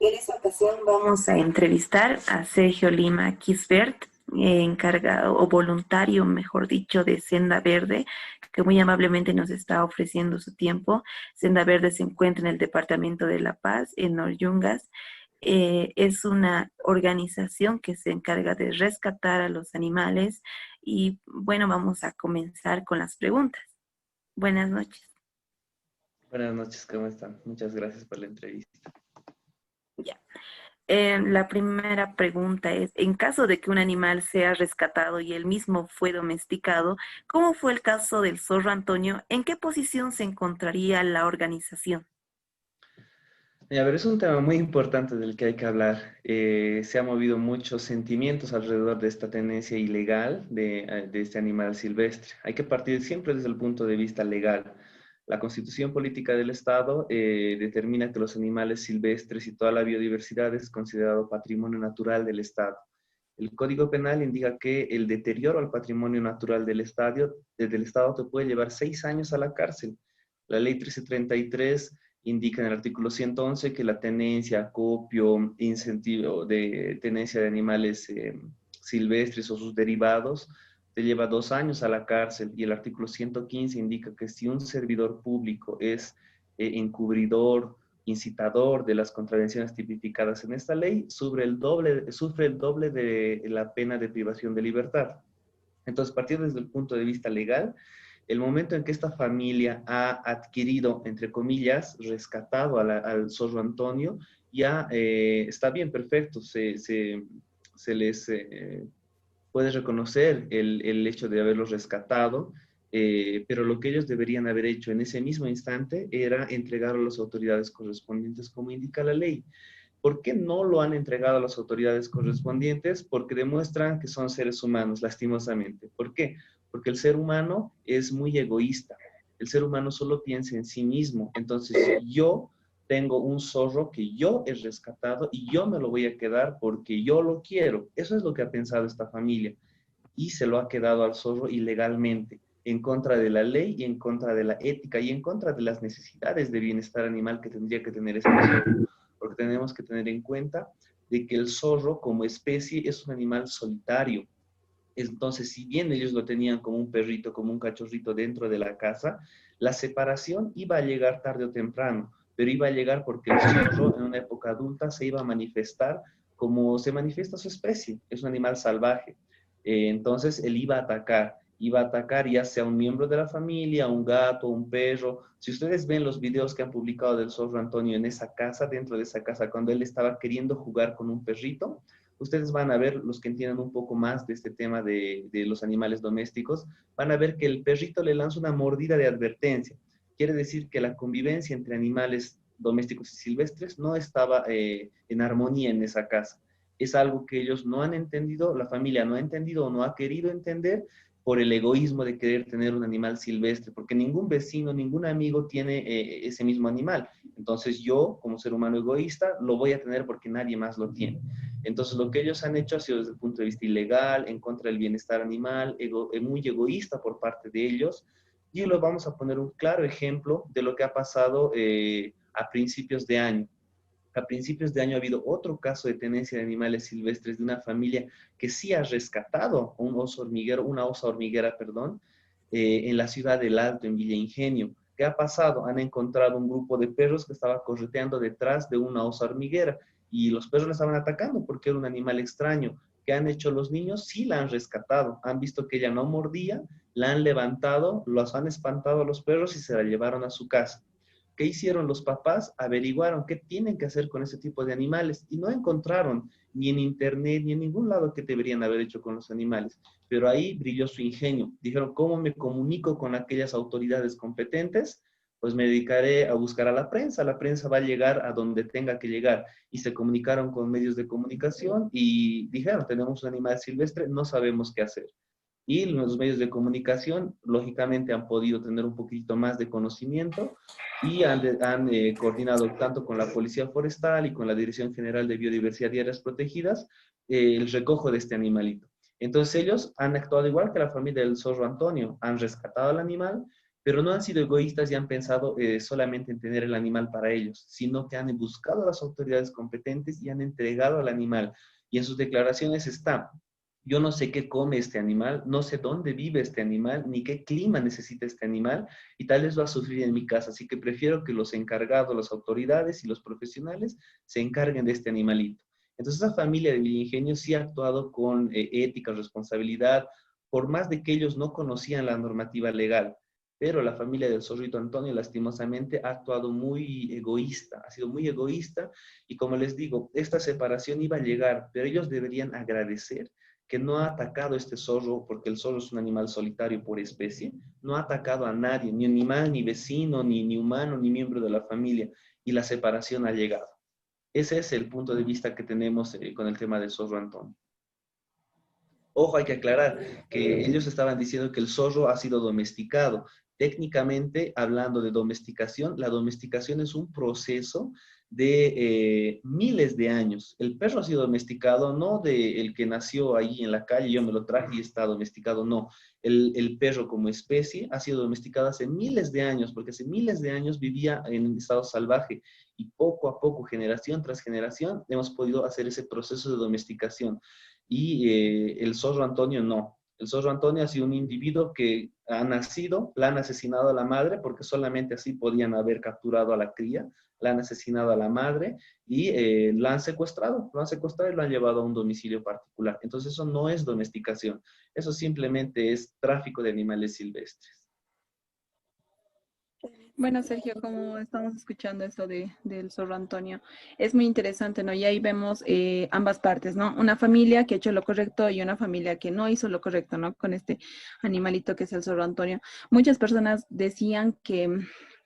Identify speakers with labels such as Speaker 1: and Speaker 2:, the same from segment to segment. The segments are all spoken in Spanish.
Speaker 1: En esta ocasión vamos a entrevistar a Sergio Lima Kisbert, encargado o voluntario, mejor dicho, de Senda Verde, que muy amablemente nos está ofreciendo su tiempo. Senda Verde se encuentra en el departamento de La Paz, en Noryungas. Es una organización que se encarga de rescatar a los animales y bueno, vamos a comenzar con las preguntas. Buenas noches.
Speaker 2: Buenas noches, ¿cómo están? Muchas gracias por la entrevista.
Speaker 1: Ya. La primera pregunta es, en caso de que un animal sea rescatado y él mismo fue domesticado, ¿cómo fue el caso del zorro Antonio? ¿En qué posición se encontraría la organización?
Speaker 2: A ver, es un tema muy importante del que hay que hablar. Se han movido muchos sentimientos alrededor de esta tenencia ilegal de este animal silvestre. Hay que partir siempre desde el punto de vista legal. La Constitución Política del Estado determina que los animales silvestres y toda la biodiversidad es considerado patrimonio natural del Estado. El Código Penal indica que el deterioro al patrimonio natural del Estado te puede llevar 6 años a la cárcel. La Ley 1333 indica en el artículo 111 que la tenencia, acopio, incentivo de tenencia de animales silvestres o sus derivados te lleva 2 años a la cárcel, y el artículo 115 indica que si un servidor público es encubridor, incitador de las contravenciones tipificadas en esta ley, sufre el doble de la pena de privación de libertad. Entonces, partiendo desde el punto de vista legal, el momento en que esta familia ha adquirido, entre comillas, rescatado al zorro Antonio, ya está bien, perfecto, se les puede reconocer el hecho de haberlos rescatado, pero lo que ellos deberían haber hecho en ese mismo instante era entregarlo a las autoridades correspondientes, como indica la ley. ¿Por qué no lo han entregado a las autoridades correspondientes? Porque demuestran que son seres humanos, lastimosamente. ¿Por qué? Porque el ser humano es muy egoísta. El ser humano solo piensa en sí mismo. Entonces, yo tengo un zorro que yo he rescatado y yo me lo voy a quedar porque yo lo quiero. Eso es lo que ha pensado esta familia. Y se lo ha quedado al zorro ilegalmente, en contra de la ley y en contra de la ética y en contra de las necesidades de bienestar animal que tendría que tener este zorro. Porque tenemos que tener en cuenta de que el zorro como especie es un animal solitario. Entonces, si bien ellos lo tenían como un perrito, como un cachorrito dentro de la casa, la separación iba a llegar tarde o temprano, pero iba a llegar porque el zorro en una época adulta se iba a manifestar como se manifiesta su especie, es un animal salvaje. Entonces, él iba a atacar ya sea un miembro de la familia, un gato, un perro. Si ustedes ven los videos que han publicado del zorro Antonio en esa casa, dentro de esa casa, cuando él estaba queriendo jugar con un perrito, ustedes van a ver, los que entiendan un poco más de este tema de los animales domésticos, van a ver que el perrito le lanza una mordida de advertencia. Quiere decir que la convivencia entre animales domésticos y silvestres no estaba en armonía en esa casa. Es algo que ellos no han entendido, la familia no ha entendido o no ha querido entender por el egoísmo de querer tener un animal silvestre, porque ningún vecino, ningún amigo tiene ese mismo animal. Entonces yo, como ser humano egoísta, lo voy a tener porque nadie más lo tiene. Entonces, lo que ellos han hecho ha sido desde el punto de vista ilegal, en contra del bienestar animal, muy egoísta por parte de ellos. Y lo vamos a poner un claro ejemplo de lo que ha pasado a principios de año. A principios de año ha habido otro caso de tenencia de animales silvestres de una familia que sí ha rescatado un oso hormiguero, una osa hormiguera, perdón, en la ciudad del Alto, en Villa Ingenio. ¿Qué ha pasado? Han encontrado un grupo de perros que estaba correteando detrás de una osa hormiguera y los perros la estaban atacando porque era un animal extraño. ¿Qué han hecho los niños? Sí la han rescatado. Han visto que ella no mordía, la han levantado, los han espantado a los perros y se la llevaron a su casa. ¿Qué hicieron los papás? Averiguaron qué tienen que hacer con ese tipo de animales y no encontraron ni en internet ni en ningún lado que deberían haber hecho con los animales. Pero ahí brilló su ingenio. Dijeron, ¿cómo me comunico con aquellas autoridades competentes? Pues me dedicaré a buscar a la prensa va a llegar a donde tenga que llegar. Y se comunicaron con medios de comunicación y dijeron, tenemos un animal silvestre, no sabemos qué hacer. Y los medios de comunicación, lógicamente, han podido tener un poquito más de conocimiento y han coordinado tanto con la Policía Forestal y con la Dirección General de Biodiversidad y Áreas Protegidas el recojo de este animalito. Entonces ellos han actuado igual que la familia del zorro Antonio, han rescatado al animal pero no han sido egoístas y han pensado solamente en tener el animal para ellos, sino que han buscado a las autoridades competentes y han entregado al animal. Y en sus declaraciones está, yo no sé qué come este animal, no sé dónde vive este animal, ni qué clima necesita este animal, y tal vez va a sufrir en mi casa. Así que prefiero que los encargados, las autoridades y los profesionales se encarguen de este animalito. Entonces, esa familia de Villingenio sí ha actuado con ética, responsabilidad, por más de que ellos no conocían la normativa legal. Pero la familia del zorrito Antonio, lastimosamente, ha actuado muy egoísta, ha sido muy egoísta. Y como les digo, esta separación iba a llegar, pero ellos deberían agradecer que no ha atacado este zorro, porque el zorro es un animal solitario por especie, no ha atacado a nadie, ni animal, ni vecino, ni humano, ni miembro de la familia, y la separación ha llegado. Ese es el punto de vista que tenemos con el tema del zorro Antonio. Ojo, hay que aclarar que ellos estaban diciendo que el zorro ha sido domesticado. Técnicamente, hablando de domesticación, la domesticación es un proceso de miles de años. El perro ha sido domesticado, no de el que nació ahí en la calle, yo me lo traje y está domesticado, no. El perro como especie ha sido domesticado hace miles de años, porque hace miles de años vivía en estado salvaje y poco a poco, generación tras generación, hemos podido hacer ese proceso de domesticación. Y el zorro Antonio no. El zorro Antonio ha sido un individuo que ha nacido, la han asesinado a la madre porque solamente así podían haber capturado a la cría, la han asesinado a la madre y la han secuestrado, lo han secuestrado y lo han llevado a un domicilio particular. Entonces eso no es domesticación, eso simplemente es tráfico de animales silvestres.
Speaker 3: Bueno, Sergio, como estamos escuchando esto del zorro Antonio, es muy interesante, ¿no? Y ahí vemos ambas partes, ¿no? Una familia que ha hecho lo correcto y una familia que no hizo lo correcto, ¿no? Con este animalito que es el zorro Antonio. Muchas personas decían que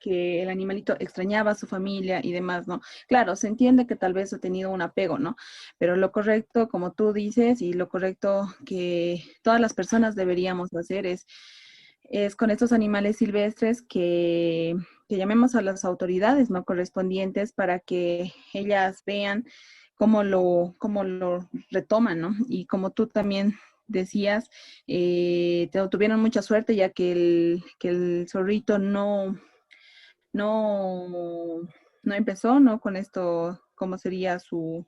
Speaker 3: el animalito extrañaba a su familia y demás, ¿no? Claro, se entiende que tal vez ha tenido un apego, ¿no? Pero lo correcto, como tú dices, y lo correcto que todas las personas deberíamos hacer es con estos animales silvestres que llamemos a las autoridades no correspondientes para que ellas vean cómo lo retoman, ¿no? Y como tú también decías, tuvieron mucha suerte ya que el zorrito no, no empezó, ¿no? Con esto, cómo sería su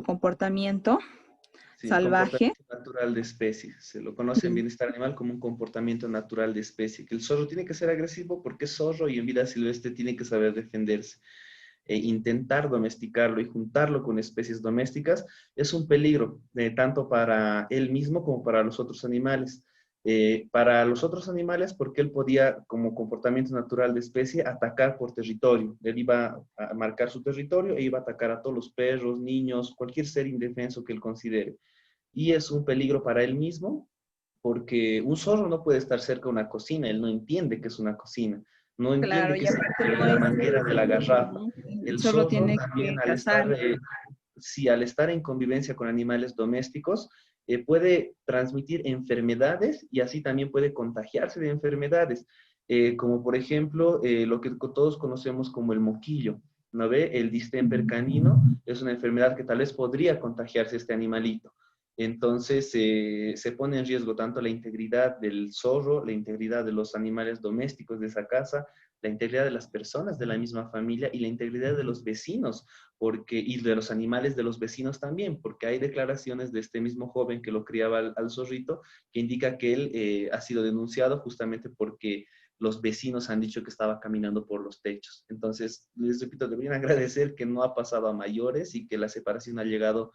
Speaker 3: comportamiento
Speaker 2: Sí, un
Speaker 3: salvaje.
Speaker 2: comportamiento natural de especie. Se lo conoce en bienestar animal como un comportamiento natural de especie. Que el zorro tiene que ser agresivo porque es zorro y en vida silvestre tiene que saber defenderse. Intentar domesticarlo y juntarlo con especies domésticas es un peligro, tanto para él mismo como para los otros animales. Para los otros animales, porque él podía, como comportamiento natural de especie, atacar por territorio. Él iba a marcar su territorio e iba a atacar a todos los perros, niños, cualquier ser indefenso que él considere. Y es un peligro para él mismo, porque un zorro no puede estar cerca de una cocina, él no entiende que es una cocina, no
Speaker 3: Claro,
Speaker 2: entiende que
Speaker 3: y
Speaker 2: es
Speaker 3: aparte no
Speaker 2: la
Speaker 3: es,
Speaker 2: manguera de la garrafa.
Speaker 3: ¿no?
Speaker 2: El
Speaker 3: Solo
Speaker 2: zorro
Speaker 3: tiene
Speaker 2: también
Speaker 3: que cazar.
Speaker 2: sí, al estar en convivencia con animales domésticos, puede transmitir enfermedades y así también puede contagiarse de enfermedades, como por ejemplo lo que todos conocemos como el moquillo, ¿no ve? El distemper canino es una enfermedad que tal vez podría contagiarse este animalito. Entonces, se pone en riesgo tanto la integridad del zorro, la integridad de los animales domésticos de esa casa, la integridad de las personas de la misma familia y la integridad de los vecinos, y de los animales de los vecinos también, porque hay declaraciones de este mismo joven que lo criaba al zorrito que indica que él ha sido denunciado justamente porque los vecinos han dicho que estaba caminando por los techos. Entonces, les repito, deberían agradecer que no ha pasado a mayores y que la separación ha llegado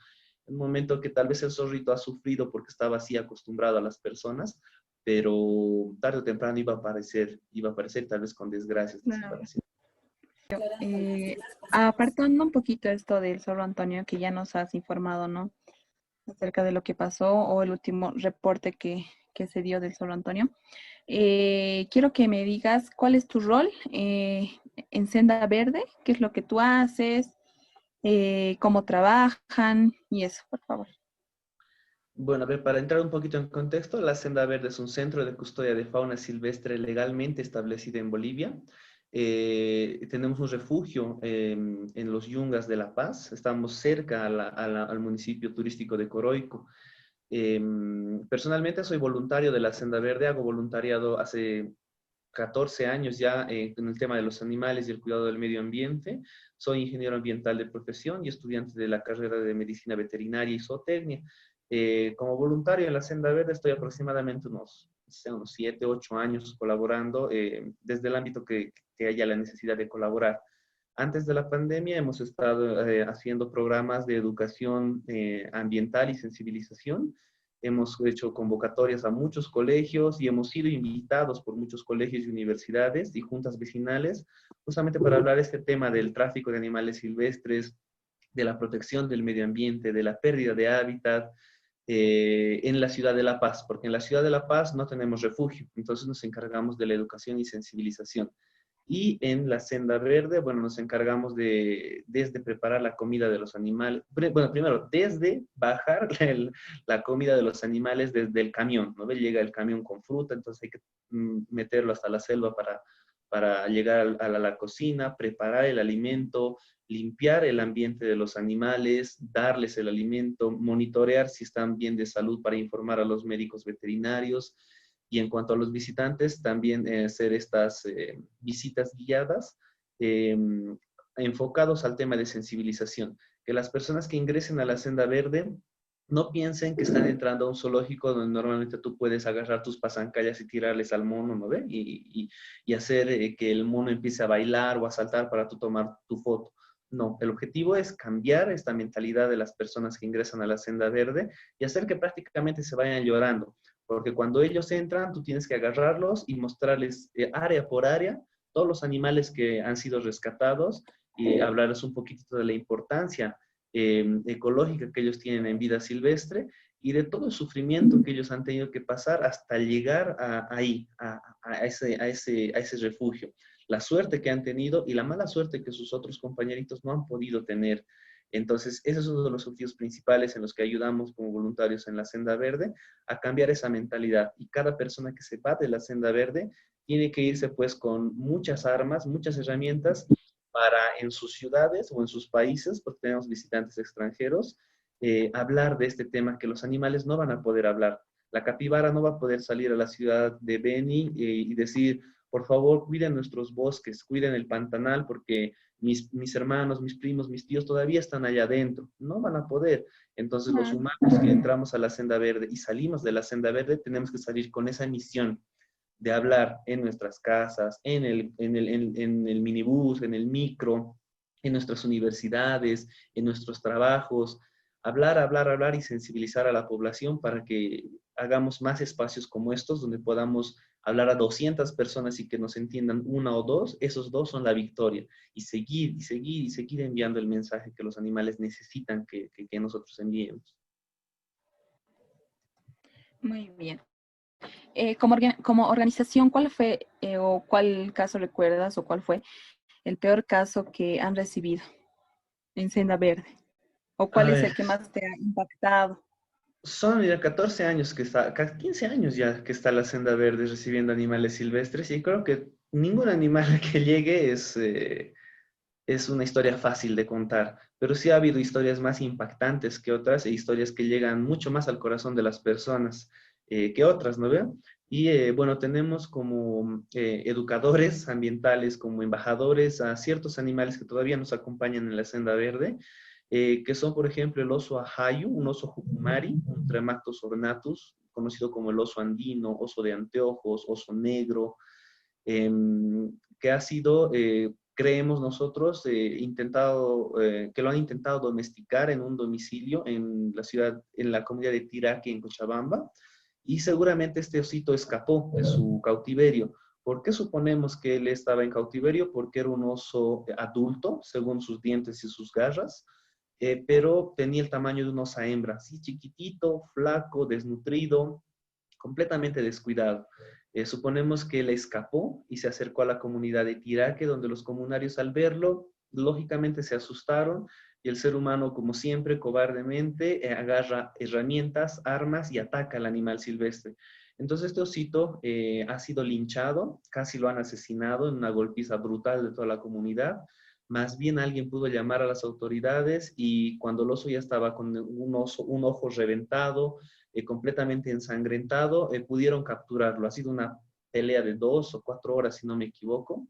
Speaker 2: en un momento que tal vez el zorrito ha sufrido porque estaba así acostumbrado a las personas, pero tarde o temprano iba a aparecer tal vez con desgracias de
Speaker 3: Claro.
Speaker 2: separación.
Speaker 3: Eh, Apartando un poquito esto del zorro Antonio, que ya nos has informado, ¿no? Acerca de lo que pasó o el último reporte que se dio del zorro Antonio. Quiero que me digas cuál es tu rol en Senda Verde, qué es lo que tú haces, cómo trabajan y eso, por favor.
Speaker 2: Bueno, a ver, para entrar un poquito en contexto, la Senda Verde es un centro de custodia de fauna silvestre legalmente establecido en Bolivia. Tenemos un refugio en los Yungas de La Paz. Estamos cerca al municipio turístico de Coroico. Personalmente soy voluntario de la Senda Verde, hago voluntariado hace 14 años ya en el tema de los animales y el cuidado del medio ambiente. Soy ingeniero ambiental de profesión y estudiante de la carrera de medicina veterinaria y zootecnia. Como voluntario en la Senda Verde estoy aproximadamente unos 7, 8 años colaborando desde el ámbito que haya la necesidad de colaborar. Antes de la pandemia hemos estado haciendo programas de educación ambiental y sensibilización. Hemos hecho convocatorias a muchos colegios y hemos sido invitados por muchos colegios y universidades y juntas vecinales justamente para hablar de este tema del tráfico de animales silvestres, de la protección del medio ambiente, de la pérdida de hábitat en la ciudad de La Paz, porque en la ciudad de La Paz no tenemos refugio, entonces nos encargamos de la educación y sensibilización. Y en la Senda Verde, bueno, nos encargamos desde preparar la comida de los animales, bueno, primero, desde bajar la comida de los animales desde el camión, ¿no? Llega el camión con fruta, entonces hay que meterlo hasta la selva para llegar a la cocina, preparar el alimento, limpiar el ambiente de los animales, darles el alimento, monitorear si están bien de salud para informar a los médicos veterinarios. Y en cuanto a los visitantes, también hacer estas visitas guiadas enfocados al tema de sensibilización. Que las personas que ingresen a la Senda Verde no piensen que están entrando a un zoológico donde normalmente tú puedes agarrar tus pasancallas y tirarles al mono, ¿no ve? Y hacer que el mono empiece a bailar o a saltar para tú tomar tu foto. No, el objetivo es cambiar esta mentalidad de las personas que ingresan a la Senda Verde y hacer que prácticamente se vayan llorando. Porque cuando ellos entran, tú tienes que agarrarlos y mostrarles área por área todos los animales que han sido rescatados y hablarles un poquito de la importancia ecológica que ellos tienen en vida silvestre y de todo el sufrimiento que ellos han tenido que pasar hasta llegar ahí, a ese refugio. La suerte que han tenido y la mala suerte que sus otros compañeritos no han podido tener. Entonces, ese es uno de los objetivos principales en los que ayudamos como voluntarios en la Senda Verde a cambiar esa mentalidad. Y cada persona que se va de la Senda Verde tiene que irse pues con muchas armas, muchas herramientas para en sus ciudades o en sus países, porque tenemos visitantes extranjeros, hablar de este tema que los animales no van a poder hablar. La capibara no va a poder salir a la ciudad de Beni y decir, por favor, cuiden nuestros bosques, cuiden el Pantanal, porque mis hermanos, mis primos, mis tíos todavía están allá adentro. No van a poder. Entonces, los humanos que entramos a la Senda Verde y salimos de la Senda Verde, tenemos que salir con esa misión de hablar en nuestras casas, en el minibús, en el micro, en nuestras universidades, en nuestros trabajos, hablar y sensibilizar a la población para que hagamos más espacios como estos donde podamos hablar a 200 personas y que nos entiendan una o dos, esos dos son la victoria. Y seguir enviando el mensaje que los animales necesitan que nosotros enviemos.
Speaker 3: Muy bien. Como organización, ¿cuál fue o cuál caso recuerdas o cuál fue el peor caso que han recibido en Senda Verde? ¿O cuál es el que más te ha impactado?
Speaker 2: Son ya 14 años que está, 15 años ya que está la Senda Verde recibiendo animales silvestres y creo que ningún animal que llegue es una historia fácil de contar, pero sí ha habido historias más impactantes que otras e historias que llegan mucho más al corazón de las personas que otras, ¿no veo? Y bueno, tenemos como educadores ambientales, como embajadores a ciertos animales que todavía nos acompañan en la Senda Verde, que son, por ejemplo, el oso ajayu, un oso jucumari, un Tremactos ornatus, conocido como el oso andino, oso de anteojos, oso negro, que ha sido creemos nosotros, que lo han intentado domesticar en un domicilio en la ciudad, en la comunidad de Tiraque, en Cochabamba, y seguramente este osito escapó de su cautiverio. ¿Por qué suponemos que él estaba en cautiverio? Porque era un oso adulto, según sus dientes y sus garras, pero tenía el tamaño de un osa hembra, así chiquitito, flaco, desnutrido, completamente descuidado. Suponemos que él escapó y se acercó a la comunidad de Tiraque, donde los comunarios al verlo, lógicamente se asustaron y el ser humano, como siempre, cobardemente, agarra herramientas, armas y ataca al animal silvestre. Entonces este osito ha sido linchado, casi lo han asesinado en una golpiza brutal de toda la comunidad. Más bien alguien pudo llamar a las autoridades y cuando el oso ya estaba con un ojo reventado, completamente ensangrentado, pudieron capturarlo. Ha sido una pelea de 2 o 4 horas, si no me equivoco,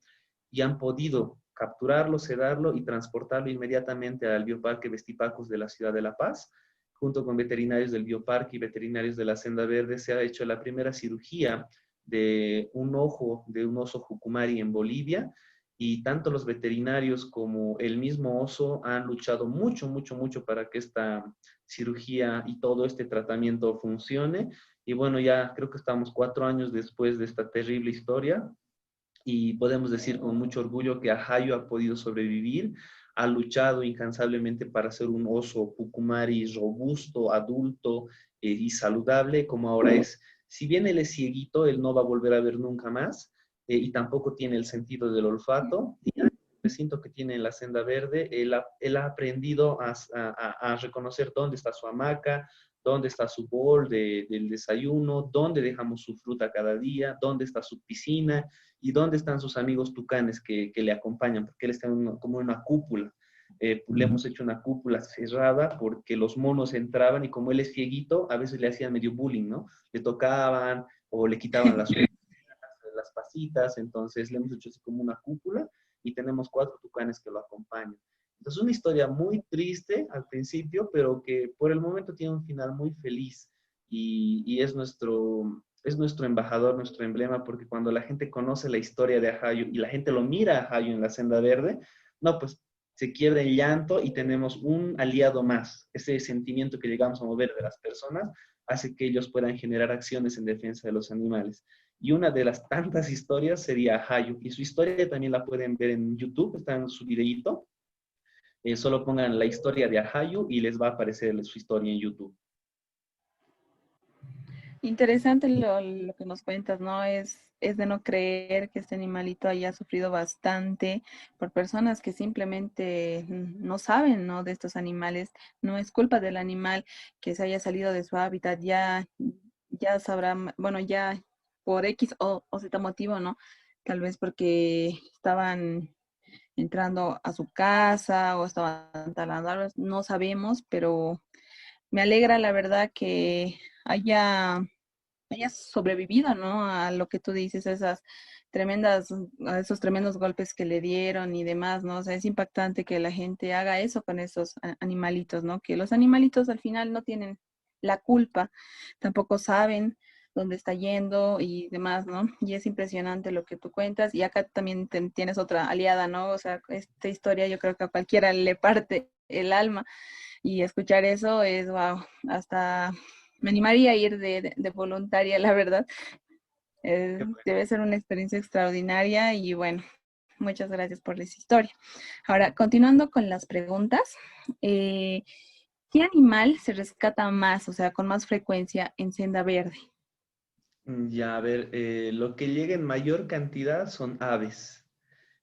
Speaker 2: y han podido capturarlo, sedarlo y transportarlo inmediatamente al Bioparque Vestipacus de la ciudad de La Paz. Junto con veterinarios del Bioparque y veterinarios de la Senda Verde, se ha hecho la primera cirugía de un ojo de un oso jucumari en Bolivia, y tanto los veterinarios como el mismo oso han luchado mucho, mucho, mucho para que esta cirugía y todo este tratamiento funcione. Y bueno, ya creo que estamos 4 años después de esta terrible historia, y podemos decir con mucho orgullo que Ajayo ha podido sobrevivir, ha luchado incansablemente para ser un oso pucumari robusto, adulto y saludable como ahora es. Si bien él es cieguito, él no va a volver a ver nunca más, y tampoco tiene el sentido del olfato. Y el recinto que tiene en la Senda Verde, él ha aprendido a reconocer dónde está su hamaca, dónde está su bol del desayuno, dónde dejamos su fruta cada día, dónde está su piscina y dónde están sus amigos tucanes que le acompañan, porque él está como en una cúpula. Le hemos hecho una cúpula cerrada porque los monos entraban y como él es cieguito, a veces le hacían medio bullying, ¿no? Le tocaban o le quitaban las pasitas, entonces le hemos hecho así como una cúpula y tenemos 4 tucanes que lo acompañan. Entonces, una historia muy triste al principio, pero que por el momento tiene un final muy feliz, y es nuestro embajador, nuestro emblema, porque cuando la gente conoce la historia de Ajayo y la gente lo mira a Ajayo en la Senda Verde, no, pues se quiebra el llanto y tenemos un aliado más. Ese sentimiento que llegamos a mover de las personas hace que ellos puedan generar acciones en defensa de los animales. Y una de las tantas historias sería Ajayo, y su historia también la pueden ver en YouTube, está en su videíto. Solo pongan la historia de Ajayo y les va a aparecer su historia en YouTube.
Speaker 3: Interesante lo que nos cuentas, ¿no? Es de no creer que este animalito haya sufrido bastante por personas que simplemente no saben, ¿no? De estos animales. No es culpa del animal que se haya salido de su hábitat. Ya sabrán, bueno, ya por X o Z motivo, ¿no? Tal vez porque estaban entrando a su casa o estaban talando árboles, no sabemos, pero me alegra la verdad que hayas sobrevivido, ¿no? A lo que tú dices, a esos tremendos golpes que le dieron y demás, ¿no? O sea, es impactante que la gente haga eso con esos animalitos, ¿no? Que los animalitos al final no tienen la culpa, tampoco saben dónde está yendo y demás, ¿no? Y es impresionante lo que tú cuentas. Y acá también tienes otra aliada, ¿no? O sea, esta historia yo creo que a cualquiera le parte el alma, y escuchar eso es, wow, hasta me animaría a ir de voluntaria, la verdad. Debe ser una experiencia extraordinaria y bueno, muchas gracias por esa historia. Ahora, continuando con las preguntas, eh, ¿qué animal se rescata más, o sea, con más frecuencia en Senda Verde?
Speaker 2: Ya, a ver, lo que llega en mayor cantidad son aves,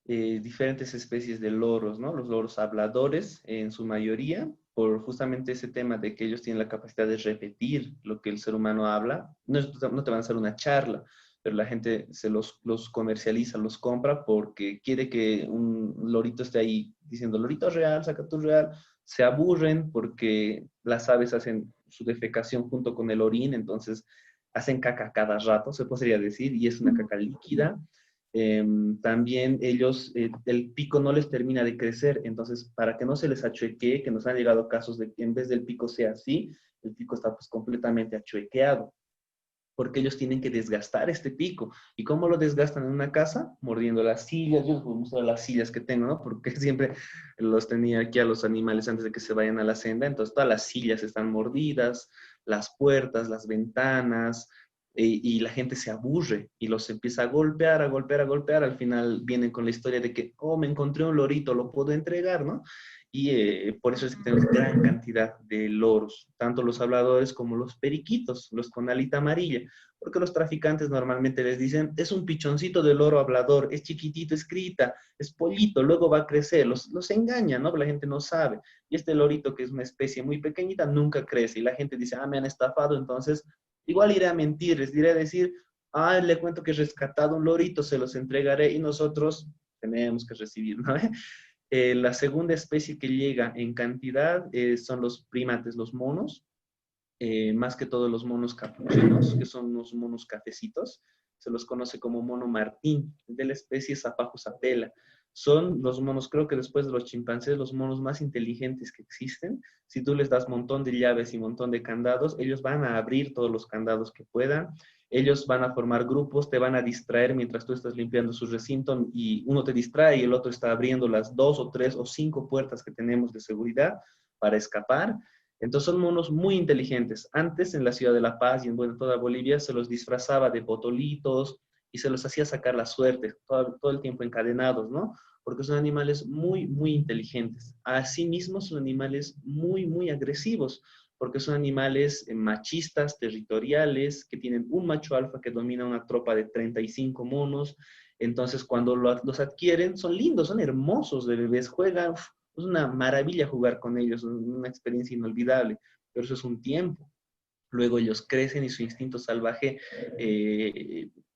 Speaker 2: diferentes especies de loros, ¿no? Los loros habladores en su mayoría, por justamente ese tema de que ellos tienen la capacidad de repetir lo que el ser humano habla. No te van a hacer una charla, pero la gente los comercializa, los compra porque quiere que un lorito esté ahí diciendo, lorito real, saca tu real. Se aburren porque las aves hacen su defecación junto con el orín, entonces hacen caca cada rato, se podría decir, y es una caca líquida. También ellos, el pico no les termina de crecer, entonces para que no se les achuequee, que nos han llegado casos de que en vez del pico sea así, el pico está pues completamente achuequeado, porque ellos tienen que desgastar este pico. ¿Y cómo lo desgastan en una casa? Mordiendo las sillas. Yo les voy a mostrar las sillas que tengo, ¿no? Porque siempre los tenía aquí a los animales antes de que se vayan a la senda. Entonces todas las sillas están mordidas, las puertas, las ventanas, y la gente se aburre y los empieza a golpear, a golpear, a golpear. Al final vienen con la historia de que, oh, me encontré un lorito, lo puedo entregar, ¿no? Y por eso es que tenemos gran cantidad de loros, tanto los habladores como los periquitos, los con alita amarilla, porque los traficantes normalmente les dicen, es un pichoncito de loro hablador, es chiquitito, es crita, es pollito, luego va a crecer, los engañan, ¿no? La gente no sabe. Y este lorito, que es una especie muy pequeñita, nunca crece, y la gente dice, ah, me han estafado, entonces igual iré a mentir, les diré a decir, ah, le cuento que he rescatado un lorito, se los entregaré, y nosotros tenemos que recibir, ¿no? La segunda especie que llega en cantidad son los primates, los monos, más que todo los monos capuchinos, que son unos monos cafecitos. se los conoce como mono martín, de la especie Zapajos apela. Son los monos, creo que después de los chimpancés, los monos más inteligentes que existen. Si tú les das un montón de llaves y un montón de candados, ellos van a abrir todos los candados que puedan. Ellos van a formar grupos, te van a distraer mientras tú estás limpiando su recinto y uno te distrae y el otro está abriendo las 2 o 3 o 5 puertas que tenemos de seguridad para escapar. Entonces son monos muy inteligentes. Antes en la ciudad de La Paz y en bueno, toda Bolivia se los disfrazaba de botolitos y se los hacía sacar la suerte, todo el tiempo encadenados, ¿no? Porque son animales muy, muy inteligentes. Asimismo, son animales muy, muy agresivos, porque son animales machistas, territoriales, que tienen un macho alfa que domina una tropa de 35 monos. Entonces, cuando los adquieren, son lindos, son hermosos de bebés, juegan, es una maravilla jugar con ellos, una experiencia inolvidable, pero eso es un tiempo. Luego ellos crecen y su instinto salvaje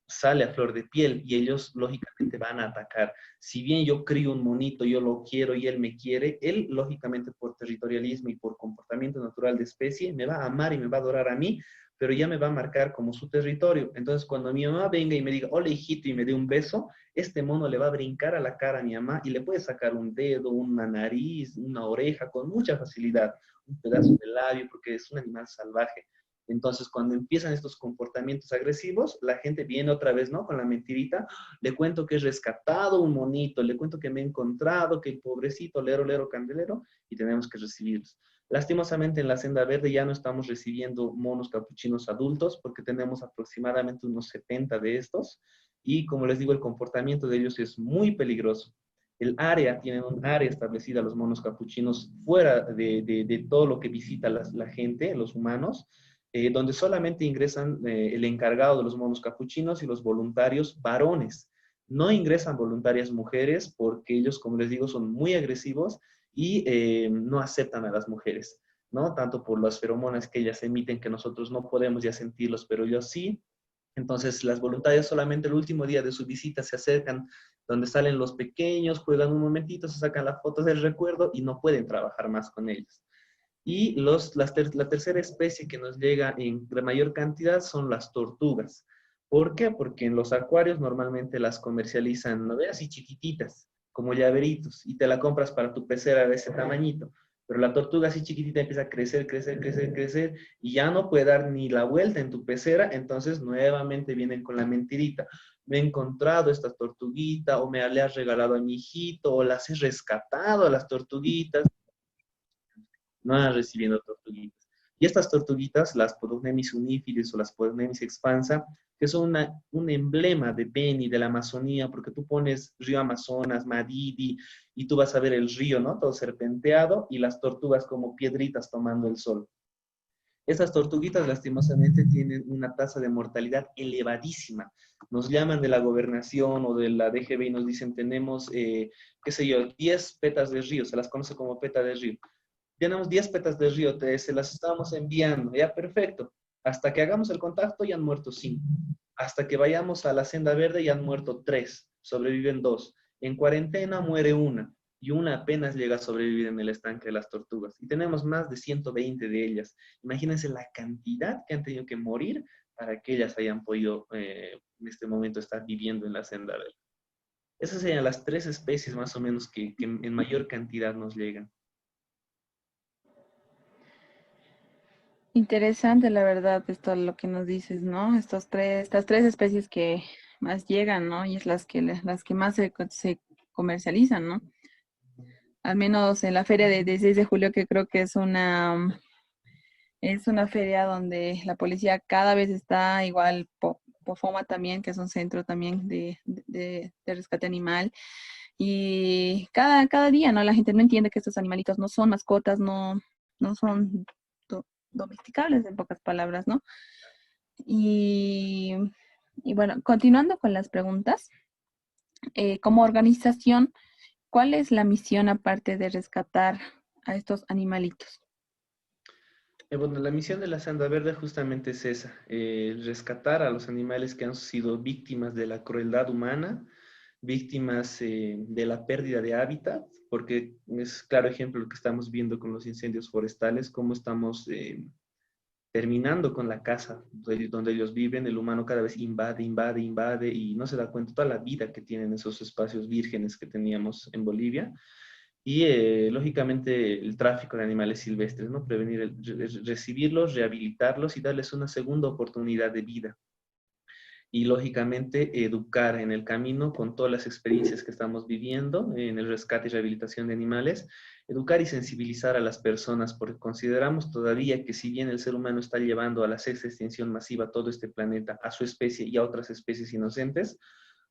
Speaker 2: sale a flor de piel y ellos lógicamente van a atacar. Si bien yo crío un monito, yo lo quiero y él me quiere, él lógicamente por territorialismo y por comportamiento natural de especie me va a amar y me va a adorar a mí, pero ya me va a marcar como su territorio. Entonces cuando mi mamá venga y me diga, hola hijito, y me dé un beso, este mono le va a brincar a la cara a mi mamá y le puede sacar un dedo, una nariz, una oreja con mucha facilidad, un pedazo de labio, porque es un animal salvaje. Entonces, cuando empiezan estos comportamientos agresivos, la gente viene otra vez, ¿no? Con la mentirita, le cuento que he rescatado un monito, le cuento que me he encontrado, que el pobrecito, lero, lero, candelero, y tenemos que recibirlos. Lastimosamente, en la senda verde ya no estamos recibiendo monos capuchinos adultos, porque tenemos aproximadamente unos 70 de estos, y como les digo, el comportamiento de ellos es muy peligroso. El área, tienen un área establecida los monos capuchinos fuera de todo lo que visita la gente, los humanos, donde solamente ingresan el encargado de los monos capuchinos y los voluntarios varones. No ingresan voluntarias mujeres porque ellos, como les digo, son muy agresivos y no aceptan a las mujeres, ¿no? Tanto por las feromonas que ellas emiten que nosotros no podemos ya sentirlos, pero ellos sí. Entonces, las voluntarias solamente el último día de su visita se acercan donde salen los pequeños, juegan un momentito, se sacan las fotos del recuerdo y no pueden trabajar más con ellos. Y la tercera especie que nos llega en mayor cantidad son las tortugas. ¿Por qué? Porque en los acuarios normalmente las comercializan, ¿no ves? Así chiquititas, como llaveritos, y te la compras para tu pecera de ese tamañito. Pero la tortuga así chiquitita empieza a crecer, crecer, crecer, crecer, y ya no puede dar ni la vuelta en tu pecera, entonces nuevamente vienen con la mentirita. Me he encontrado esta tortuguita, o me le has regalado a mi hijito, o las he rescatado a las tortuguitas, no van recibiendo tortuguitas. Y estas tortuguitas, las Podognemis unifides o las Podognemis expansa, que son un emblema de Beni, de la Amazonía, porque tú pones río Amazonas, Madidi, y tú vas a ver el río, ¿no? Todo serpenteado y las tortugas como piedritas tomando el sol. Estas tortuguitas lastimosamente tienen una tasa de mortalidad elevadísima. Nos llaman de la gobernación o de la DGB y nos dicen tenemos, qué sé yo, 10 petas de río, se las conoce como peta de río. Tenemos 10 petas de río, se las estamos enviando, ya perfecto. Hasta que hagamos el contacto ya han muerto 5. Hasta que vayamos a la senda verde ya han muerto 3, sobreviven 2. En cuarentena muere una y una apenas llega a sobrevivir en el estanque de las tortugas. Y tenemos más de 120 de ellas. Imagínense la cantidad que han tenido que morir para que ellas hayan podido en este momento estar viviendo en la senda verde. Esas serían las 3 especies más o menos que en mayor cantidad nos llegan.
Speaker 3: Interesante, la verdad, esto lo que nos dices, ¿no? Estas tres especies que más llegan, ¿no? Y es las que más se comercializan, ¿no? Al menos en la feria de 6 de julio, que creo que es una feria donde la policía cada vez está igual, Pofoma también, que es un centro también de rescate animal. Y cada día, ¿no? La gente no entiende que estos animalitos no son mascotas, no son domesticables, en pocas palabras, ¿no? Y, y bueno, continuando con las preguntas, como organización, ¿cuál es la misión aparte de rescatar a estos animalitos?
Speaker 2: Bueno, la misión de la Senda Verde justamente es esa, rescatar a los animales que han sido víctimas de la crueldad humana, víctimas de la pérdida de hábitat, porque es claro ejemplo lo que estamos viendo con los incendios forestales, cómo estamos terminando con la casa donde ellos viven. El humano cada vez invade, invade, invade y no se da cuenta toda la vida que tienen esos espacios vírgenes que teníamos en Bolivia. Y lógicamente el tráfico de animales silvestres, ¿no? Prevenir, recibirlos, rehabilitarlos y darles una segunda oportunidad de vida. Y lógicamente educar en el camino con todas las experiencias que estamos viviendo en el rescate y rehabilitación de animales, educar y sensibilizar a las personas, porque consideramos todavía que si bien el ser humano está llevando a la sexta extinción masiva todo este planeta, a su especie y a otras especies inocentes,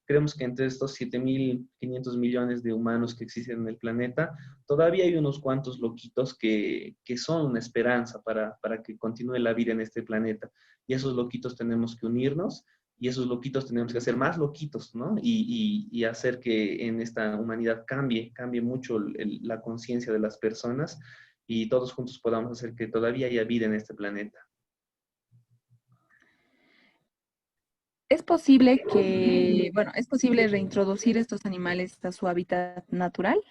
Speaker 2: creemos que entre estos 7.500 millones de humanos que existen en el planeta, todavía hay unos cuantos loquitos que son una esperanza para que continúe la vida en este planeta. Y esos loquitos tenemos que unirnos y esos loquitos tenemos que hacer más loquitos, ¿no? Y hacer que en esta humanidad cambie mucho la conciencia de las personas y todos juntos podamos hacer que todavía haya vida en este planeta.
Speaker 3: ¿Es posible que, bueno, es posible reintroducir estos animales a su hábitat natural?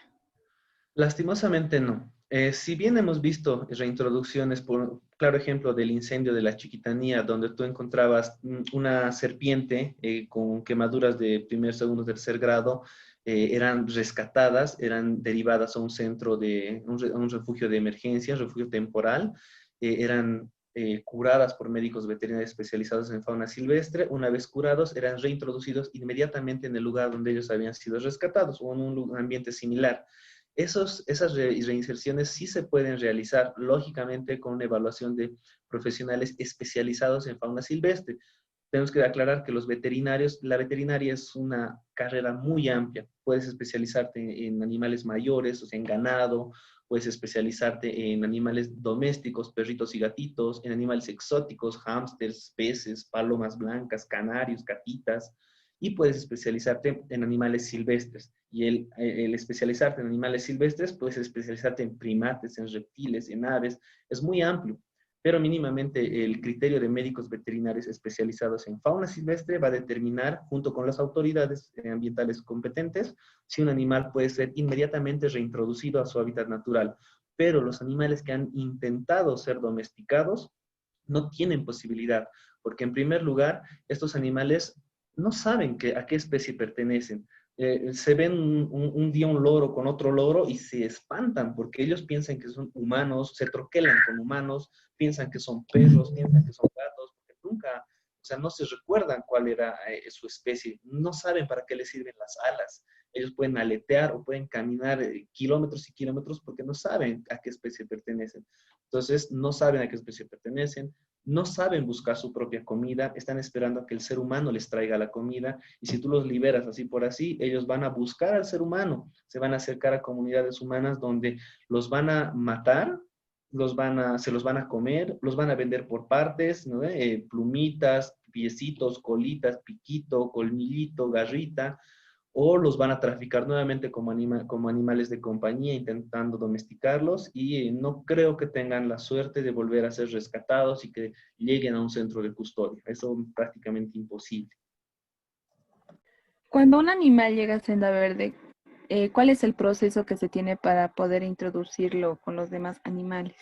Speaker 2: Lastimosamente no. Si bien hemos visto reintroducciones, por claro ejemplo del incendio de la Chiquitanía, donde tú encontrabas una serpiente con quemaduras de primer, segundo, tercer grado, eran rescatadas, eran derivadas a un centro a un refugio de emergencia, refugio temporal, eran curadas por médicos veterinarios especializados en fauna silvestre. Una vez curados, eran reintroducidos inmediatamente en el lugar donde ellos habían sido rescatados o en un ambiente similar. Esas reinserciones sí se pueden realizar, lógicamente, con una evaluación de profesionales especializados en fauna silvestre. Tenemos que aclarar que los veterinarios, la veterinaria es una carrera muy amplia. Puedes especializarte en animales mayores, o sea, en ganado, puedes especializarte en animales domésticos, perritos y gatitos, en animales exóticos, hámsters, peces, palomas blancas, canarios, gatitas, y puedes especializarte en animales silvestres. Y el especializarte en animales silvestres, puedes especializarte en primates, en reptiles, en aves, es muy amplio, pero mínimamente el criterio de médicos veterinarios especializados en fauna silvestre va a determinar, junto con las autoridades ambientales competentes, si un animal puede ser inmediatamente reintroducido a su hábitat natural. Pero los animales que han intentado ser domesticados no tienen posibilidad, porque en primer lugar, estos animales no saben a qué especie pertenecen. Se ven un día un loro con otro loro y se espantan porque ellos piensan que son humanos, se troquelan con humanos, piensan que son perros, piensan que son gatos, porque nunca, o sea, no se recuerdan cuál era su especie, no saben para qué les sirven las alas. Ellos pueden aletear o pueden caminar kilómetros y kilómetros porque no saben a qué especie pertenecen. Entonces, no saben a qué especie pertenecen, no saben buscar su propia comida, están esperando a que el ser humano les traiga la comida, y si tú los liberas así por así, ellos van a buscar al ser humano, se van a acercar a comunidades humanas donde los van a matar, se los van a comer, los van a vender por partes, ¿no? Plumitas, piecitos, colitas, piquito, colmillito, garrita, o los van a traficar nuevamente como animales de compañía, intentando domesticarlos, y no creo que tengan la suerte de volver a ser rescatados y que lleguen a un centro de custodia. Eso es prácticamente imposible.
Speaker 3: Cuando un animal llega a Senda Verde, ¿cuál es el proceso que se tiene para poder introducirlo con los demás animales?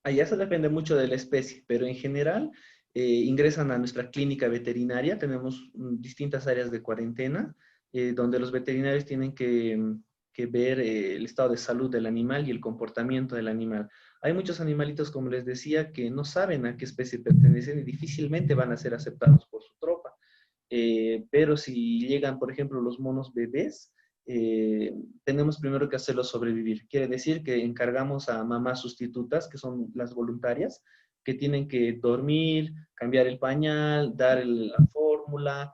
Speaker 2: Allá se depende mucho de la especie, pero en general ingresan a nuestra clínica veterinaria. Tenemos distintas áreas de cuarentena donde los veterinarios tienen que ver el estado de salud del animal y el comportamiento del animal. Hay muchos animalitos, como les decía, que no saben a qué especie pertenecen y difícilmente van a ser aceptados por su tropa. Pero si llegan, por ejemplo, los monos bebés, tenemos primero que hacerlos sobrevivir. Quiere decir que encargamos a mamás sustitutas, que son las voluntarias, que tienen que dormir, cambiar el pañal, dar la fórmula,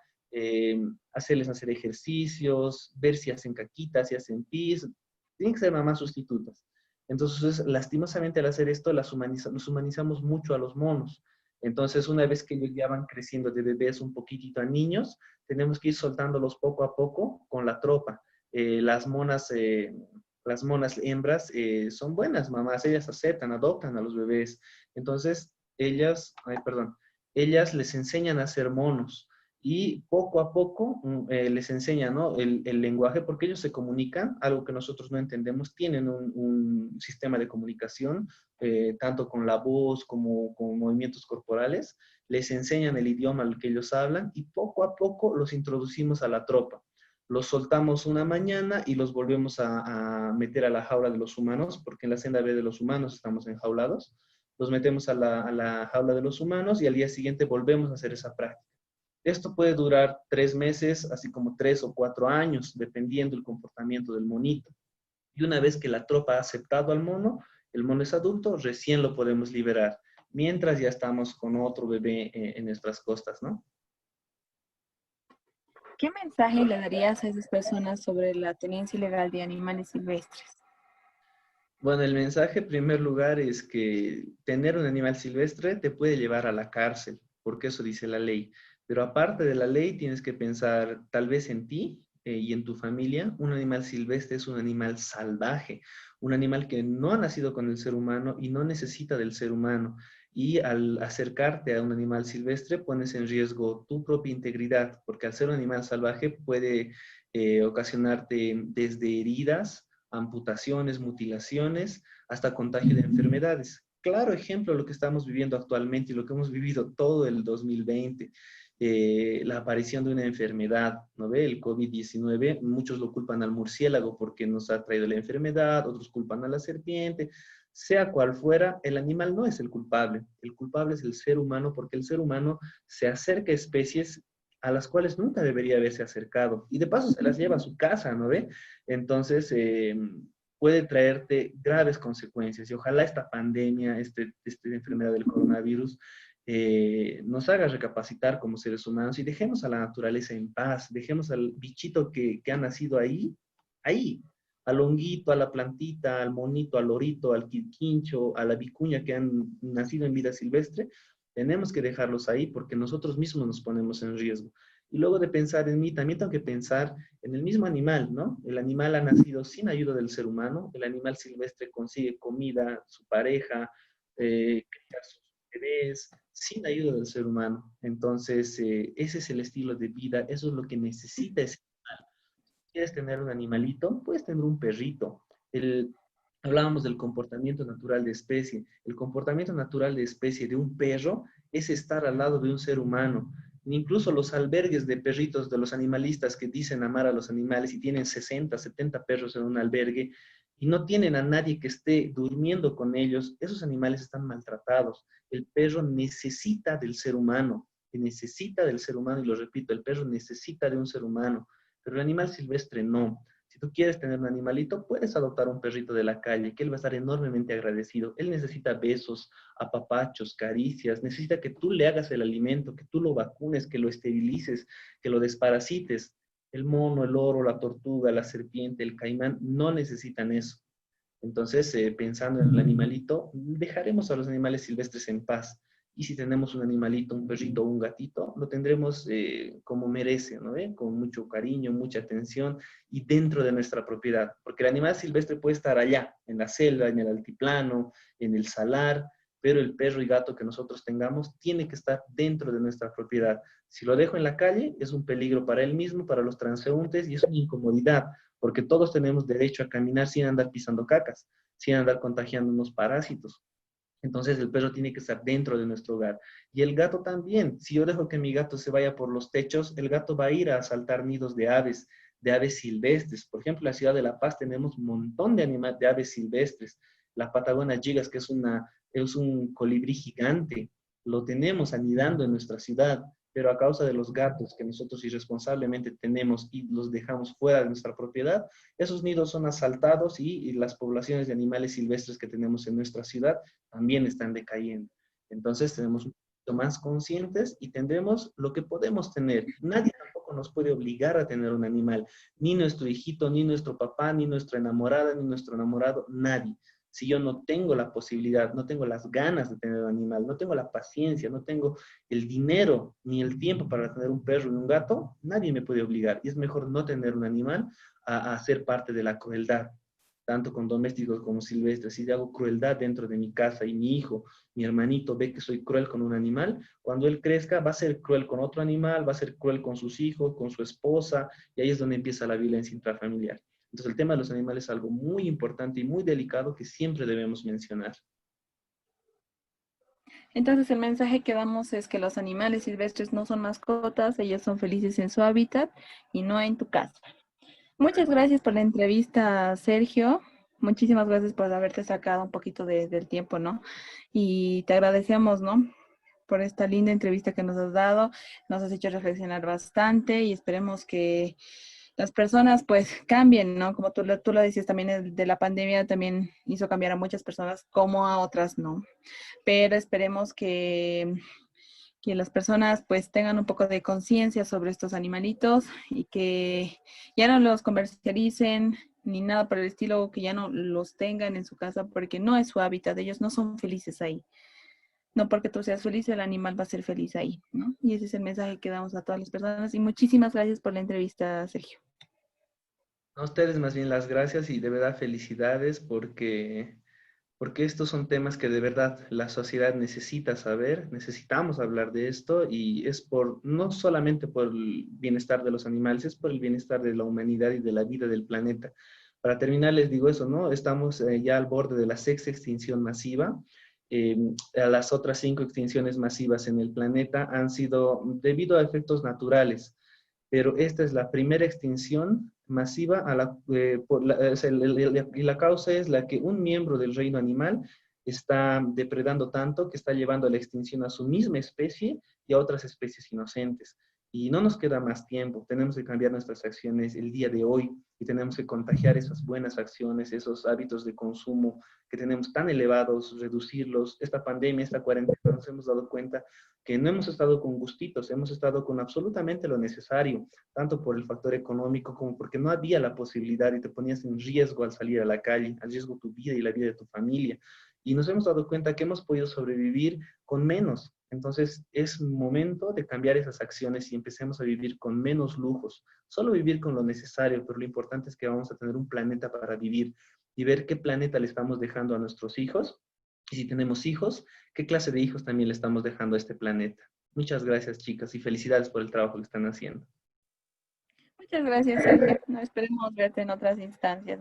Speaker 2: hacerles hacer ejercicios, ver si hacen caquitas, si hacen pis. Tienen que ser mamás sustitutas. Entonces, lastimosamente al hacer esto, los humanizamos mucho a los monos. Entonces, una vez que ellos ya van creciendo de bebés un poquitito a niños, tenemos que ir soltándolos poco a poco con la tropa. Las monas hembras son buenas mamás, ellas aceptan, adoptan a los bebés. Entonces, ellas les enseñan a ser monos y poco a poco les enseña, ¿no? El lenguaje, porque ellos se comunican, algo que nosotros no entendemos, tienen un sistema de comunicación, tanto con la voz como con movimientos corporales, les enseñan el idioma al que ellos hablan y poco a poco los introducimos a la tropa. Los soltamos una mañana y los volvemos a meter a la jaula de los humanos, porque en la senda B de los humanos estamos enjaulados. Los metemos a la jaula de los humanos y al día siguiente volvemos a hacer esa práctica. Esto puede durar 3 meses, así como 3 o 4 años, dependiendo del comportamiento del monito. Y una vez que la tropa ha aceptado al mono, el mono es adulto, recién lo podemos liberar, mientras ya estamos con otro bebé en nuestras costas, ¿no?
Speaker 3: ¿Qué mensaje le darías a esas personas sobre la tenencia ilegal de animales silvestres?
Speaker 2: Bueno, el mensaje en primer lugar es que tener un animal silvestre te puede llevar a la cárcel, porque eso dice la ley. Pero aparte de la ley, tienes que pensar tal vez en ti y en tu familia. Un animal silvestre es un animal salvaje, un animal que no ha nacido con el ser humano y no necesita del ser humano. Y al acercarte a un animal silvestre, pones en riesgo tu propia integridad, porque al ser un animal salvaje puede ocasionarte desde heridas, amputaciones, mutilaciones, hasta contagio de enfermedades. Claro ejemplo lo que estamos viviendo actualmente y lo que hemos vivido todo el 2020, la aparición de una enfermedad, ¿no ve? El COVID-19, muchos lo culpan al murciélago porque nos ha traído la enfermedad, otros culpan a la serpiente, sea cual fuera, el animal no es el culpable es el ser humano porque el ser humano se acerca a especies a las cuales nunca debería haberse acercado y de paso se las lleva a su casa, ¿no ve? Entonces, puede traerte graves consecuencias y ojalá esta pandemia, esta enfermedad del coronavirus, nos haga recapacitar como seres humanos y dejemos a la naturaleza en paz, dejemos al bichito que ha nacido ahí, ahí, al honguito, a la plantita, al monito, al lorito, al quirquincho, a la vicuña que han nacido en vida silvestre, tenemos que dejarlos ahí porque nosotros mismos nos ponemos en riesgo. Y luego de pensar en mí, también tengo que pensar en el mismo animal, ¿no? El animal ha nacido sin ayuda del ser humano, el animal silvestre consigue comida, su pareja, cría sus bebés, sin ayuda del ser humano. Entonces, ese es el estilo de vida, eso es lo que necesita ese animal. Si quieres tener un animalito, puedes tener un perrito. Hablábamos del comportamiento natural de especie. El comportamiento natural de especie de un perro es estar al lado de un ser humano. Incluso los albergues de perritos de los animalistas que dicen amar a los animales y tienen 60, 70 perros en un albergue y no tienen a nadie que esté durmiendo con ellos, esos animales están maltratados. El perro necesita del ser humano y lo repito, el perro necesita de un ser humano, pero el animal silvestre no. Si tú quieres tener un animalito, puedes adoptar un perrito de la calle, que él va a estar enormemente agradecido. Él necesita besos, apapachos, caricias, necesita que tú le hagas el alimento, que tú lo vacunes, que lo esterilices, que lo desparasites. El mono, el loro, la tortuga, la serpiente, el caimán no necesitan eso. Entonces, pensando en el animalito, dejaremos a los animales silvestres en paz. Y si tenemos un animalito, un perrito o un gatito, lo tendremos como merece, ¿no? Con mucho cariño, mucha atención y dentro de nuestra propiedad. Porque el animal silvestre puede estar allá, en la selva, en el altiplano, en el salar, pero el perro y gato que nosotros tengamos tiene que estar dentro de nuestra propiedad. Si lo dejo en la calle, es un peligro para él mismo, para los transeúntes y es una incomodidad porque todos tenemos derecho a caminar sin andar pisando cacas, sin andar contagiándonos parásitos. Entonces el perro tiene que estar dentro de nuestro hogar. Y el gato también. Si yo dejo que mi gato se vaya por los techos, el gato va a ir a asaltar nidos de aves silvestres. Por ejemplo, en la ciudad de La Paz tenemos un montón de aves silvestres. La Patagonia gigas, que es un colibrí gigante, lo tenemos anidando en nuestra ciudad, pero a causa de los gatos que nosotros irresponsablemente tenemos y los dejamos fuera de nuestra propiedad, esos nidos son asaltados y las poblaciones de animales silvestres que tenemos en nuestra ciudad también están decayendo. Entonces tenemos un poquito más conscientes y tendremos lo que podemos tener. Nadie tampoco nos puede obligar a tener un animal, ni nuestro hijito, ni nuestro papá, ni nuestra enamorada, ni nuestro enamorado, nadie. Si yo no tengo la posibilidad, no tengo las ganas de tener un animal, no tengo la paciencia, no tengo el dinero ni el tiempo para tener un perro y un gato, nadie me puede obligar. Y es mejor no tener un animal a ser parte de la crueldad. tanto con domésticos como silvestres. Si hago crueldad dentro de mi casa y mi hijo, mi hermanito ve que soy cruel con un animal, cuando él crezca va a ser cruel con otro animal, va a ser cruel con sus hijos, con su esposa, y ahí es donde empieza la violencia intrafamiliar. Entonces el tema de los animales es algo muy importante y muy delicado que siempre debemos mencionar.
Speaker 3: Entonces el mensaje que damos es que los animales silvestres no son mascotas, ellos son felices en su hábitat y no en tu casa. Muchas gracias por la entrevista, Sergio. Muchísimas gracias por haberte sacado un poquito del tiempo, ¿no? Y te agradecemos, ¿no? Por esta linda entrevista que nos has dado. Nos has hecho reflexionar bastante y esperemos que las personas pues cambien, ¿no? Como tú lo decías también, de la pandemia también hizo cambiar a muchas personas como a otras, ¿no? Pero esperemos que las personas pues tengan un poco de conciencia sobre estos animalitos y que ya no los comercialicen ni nada por el estilo, que ya no los tengan en su casa porque no es su hábitat, ellos no son felices ahí. No porque tú seas feliz, el animal va a ser feliz ahí, ¿no? Y ese es el mensaje que damos a todas las personas. Y muchísimas gracias por la entrevista, Sergio.
Speaker 2: A ustedes más bien las gracias y de verdad felicidades porque estos son temas que de verdad la sociedad necesita saber, necesitamos hablar de esto y es no solamente por el bienestar de los animales, es por el bienestar de la humanidad y de la vida del planeta. Para terminar les digo eso, ¿no? Estamos ya al borde de la sexta extinción masiva. Eh, a las otras 5 extinciones masivas en el planeta han sido debido a efectos naturales, pero esta es la primera extinción masiva y la causa es la que un miembro del reino animal está depredando tanto que está llevando a la extinción a su misma especie y a otras especies inocentes. Y no nos queda más tiempo, tenemos que cambiar nuestras acciones el día de hoy y tenemos que contagiar esas buenas acciones, esos hábitos de consumo que tenemos tan elevados, reducirlos. Esta pandemia, esta cuarentena, nos hemos dado cuenta que no hemos estado con gustitos, hemos estado con absolutamente lo necesario, tanto por el factor económico como porque no había la posibilidad y te ponías en riesgo al salir a la calle, al riesgo tu vida y la vida de tu familia. Y nos hemos dado cuenta que hemos podido sobrevivir con menos. Entonces es momento de cambiar esas acciones y empecemos a vivir con menos lujos. Solo vivir con lo necesario, pero lo importante es que vamos a tener un planeta para vivir y ver qué planeta le estamos dejando a nuestros hijos. Y si tenemos hijos, ¿qué clase de hijos también le estamos dejando a este planeta? Muchas gracias, chicas, y felicidades por el trabajo que están haciendo.
Speaker 3: Muchas gracias, Sergio. No esperemos verte en otras instancias.